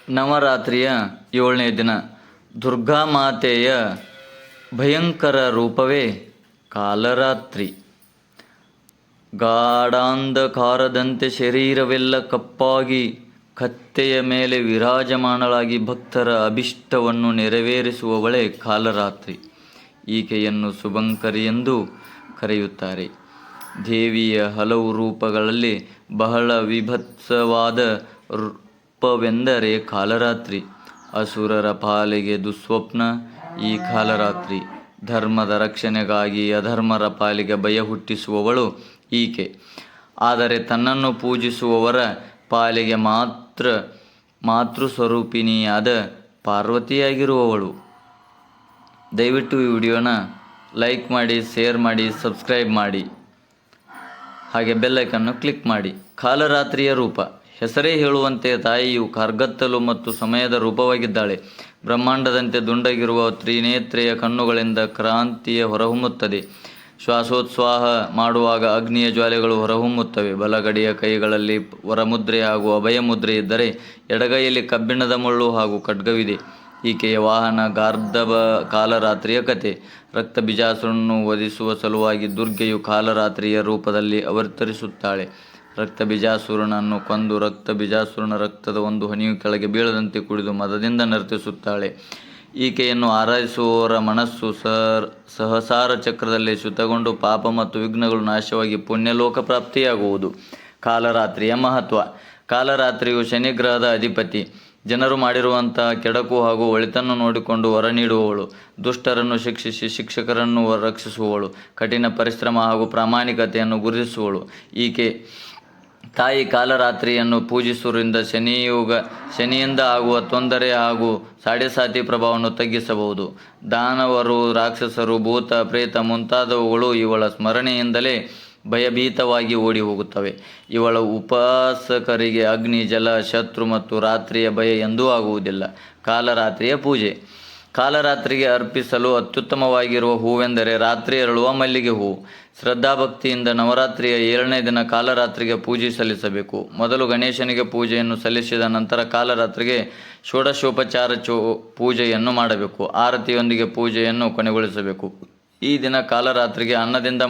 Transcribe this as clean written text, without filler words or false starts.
ನವರಾತ್ರಿಯ 7ನೇ ದಿನ ದುರ್ಗಾಮಾತೆಯ ಭಯಂಕರ ರೂಪವೇ ಕಾಲರಾತ್ರಿ. ಗಾಢಾಂಧಕಾರದಂತೆ ಶರೀರವೆಲ್ಲ ಕಪ್ಪಾಗಿ ಕತ್ತೆಯ ಮೇಲೆ ವಿರಾಜಮಾನಳಾಗಿ ಭಕ್ತರ ಅಭಿಷ್ಟವನ್ನು ನೆರವೇರಿಸುವವಳೇ ಕಾಲರಾತ್ರಿ. ಈಕೆಯನ್ನು ಶುಭಂಕರಿ ಎಂದು ಕರೆಯುತ್ತಾರೆ. ದೇವಿಯ ಹಲವು ರೂಪಗಳಲ್ಲಿ ಬಹಳ ವಿಭತ್ಸವಾದ ರೂಪವೆಂದರೆ ಕಾಲರಾತ್ರಿ. ಅಸುರರ ಪಾಲಿಗೆ ದುಸ್ವಪ್ನ ಈ ಕಾಲರಾತ್ರಿ. ಧರ್ಮದ ರಕ್ಷಣೆಗಾಗಿ ಅಧರ್ಮರ ಪಾಲಿಗೆ ಭಯ ಹುಟ್ಟಿಸುವವಳು ಈಕೆ. ಆದರೆ ತನ್ನನ್ನು ಪೂಜಿಸುವವರ ಪಾಲಿಗೆ ಮಾತ್ರ ಮಾತೃಸ್ವರೂಪಿಣಿಯಾದ ಪಾರ್ವತಿಯಾಗಿರುವವಳು. ದಯವಿಟ್ಟು ಈ ವಿಡಿಯೋನ ಲೈಕ್ ಮಾಡಿ, ಶೇರ್ ಮಾಡಿ, ಸಬ್ಸ್ಕ್ರೈಬ್ ಮಾಡಿ, ಹಾಗೆ ಬೆಲ್ಲೈಕನ್ನು ಕ್ಲಿಕ್ ಮಾಡಿ. ಕಾಲರಾತ್ರಿಯ ರೂಪ. ಹೆಸರೇ ಹೇಳುವಂತೆ ತಾಯಿಯು ಕಾರ್ಗತ್ತಲು ಮತ್ತು ಸಮಯದ ರೂಪವಾಗಿದ್ದಾಳೆ. ಬ್ರಹ್ಮಾಂಡದಂತೆ ದುಂಡಗಿರುವ ತ್ರಿನೇತ್ರೆಯ ಕಣ್ಣುಗಳಿಂದ ಕ್ರಾಂತಿಯ ಹೊರಹೊಮ್ಮುತ್ತದೆ. ಶ್ವಾಸೋಚ್ಛ್ವಾಸ ಮಾಡುವಾಗ ಅಗ್ನಿಯ ಜ್ವಾಲೆಗಳು ಹೊರಹೊಮ್ಮುತ್ತವೆ. ಬಲಗಡೆಯ ಕೈಗಳಲ್ಲಿ ವರಮುದ್ರೆ ಹಾಗೂ ಅಭಯ ಮುದ್ರೆ ಇದ್ದರೆ ಎಡಗೈಯಲ್ಲಿ ಕಬ್ಬಿಣದ ಮುಳ್ಳು ಹಾಗೂ ಖಡ್ಗವಿದೆ. ಈಕೆಯ ವಾಹನ ಗಾರ್ಧಬ. ಕಾಲರಾತ್ರಿಯ ಕತೆ. ರಕ್ತ ಬೀಜಾಸುರನನ್ನು ವಧಿಸುವ ಸಲುವಾಗಿ ದುರ್ಗೆಯು ಕಾಲರಾತ್ರಿಯ ರೂಪದಲ್ಲಿ ಅವತರಿಸುತ್ತಾಳೆ. ರಕ್ತ ಬೀಜಾಸುರನನ್ನು ಕೊಂದು ರಕ್ತ ಬೀಜಾಸುರನ ರಕ್ತದ ಒಂದು ಹನಿಯು ಕೆಳಗೆ ಬೀಳದಂತೆ ಕುಡಿದು ಮದದಿಂದ ನರ್ತಿಸುತ್ತಾಳೆ. ಈಕೆಯನ್ನು ಆರಾಧಿಸುವವರ ಮನಸ್ಸು ಸಹಸಾರ ಚಕ್ರದಲ್ಲಿ ಚ್ಯುತಗೊಂಡು ಪಾಪ ಮತ್ತು ವಿಘ್ನಗಳು ನಾಶವಾಗಿ ಪುಣ್ಯಲೋಕ ಪ್ರಾಪ್ತಿಯಾಗುವುದು. ಕಾಲರಾತ್ರಿಯ ಮಹತ್ವ. ಕಾಲರಾತ್ರಿಯು ಶನಿಗ್ರಹದ ಅಧಿಪತಿ. ಜನರು ಮಾಡಿರುವಂತಹ ಕೆಡಕು ಹಾಗೂ ಒಳಿತನ್ನು ನೋಡಿಕೊಂಡು ವರ ನೀಡುವವಳು. ದುಷ್ಟರನ್ನು ಶಿಕ್ಷಿಸಿ ಶಿಕ್ಷಕರನ್ನು ರಕ್ಷಿಸುವವಳು. ಕಠಿಣ ಪರಿಶ್ರಮ ಹಾಗೂ ಪ್ರಾಮಾಣಿಕತೆಯನ್ನು ಗುರುತಿಸುವವಳು ಈಕೆ. ತಾಯಿ ಕಾಲರಾತ್ರಿಯನ್ನು ಪೂಜಿಸುವುದರಿಂದ ಶನಿಯಿಂದ ಆಗುವ ತೊಂದರೆ ಹಾಗೂ ಸಾಡೆಸಾತಿ ಪ್ರಭಾವವನ್ನು ತಗ್ಗಿಸಬಹುದು. ದಾನವರು, ರಾಕ್ಷಸರು, ಭೂತ ಪ್ರೇತ ಮುಂತಾದವುಗಳು ಇವಳ ಸ್ಮರಣೆಯಿಂದಲೇ ಭಯಭೀತವಾಗಿ ಓಡಿ ಹೋಗುತ್ತವೆ. ಇವಳ ಉಪಾಸಕರಿಗೆ ಅಗ್ನಿ, ಜಲ, ಶತ್ರು ಮತ್ತು ರಾತ್ರಿಯ ಭಯ ಎಂದೂ ಆಗುವುದಿಲ್ಲ. ಕಾಲರಾತ್ರಿಯ ಪೂಜೆ. ಕಾಲರಾತ್ರಿಗೆ ಅರ್ಪಿಸಲು ಅತ್ಯುತ್ತಮವಾಗಿರುವ ಹೂವೆಂದರೆ ರಾತ್ರಿ ಅರಳುವ ಮಲ್ಲಿಗೆ ಹೂವು. ಶ್ರದ್ಧಾಭಕ್ತಿಯಿಂದ ನವರಾತ್ರಿಯ 7ನೇ ದಿನ ಕಾಲರಾತ್ರಿಗೆ ಪೂಜೆ ಸಲ್ಲಿಸಬೇಕು. ಮೊದಲು ಗಣೇಶನಿಗೆ ಪೂಜೆಯನ್ನು ಸಲ್ಲಿಸಿದ ನಂತರ ಕಾಲರಾತ್ರಿಗೆ ಷೋಡಶೋಪಚಾರ ಪೂಜೆಯನ್ನು ಮಾಡಬೇಕು. ಆರತಿಯೊಂದಿಗೆ ಪೂಜೆಯನ್ನು ಕೊನೆಗೊಳಿಸಬೇಕು. ಈ ದಿನ ಕಾಲರಾತ್ರಿಗೆ ಅನ್ನದಿಂದ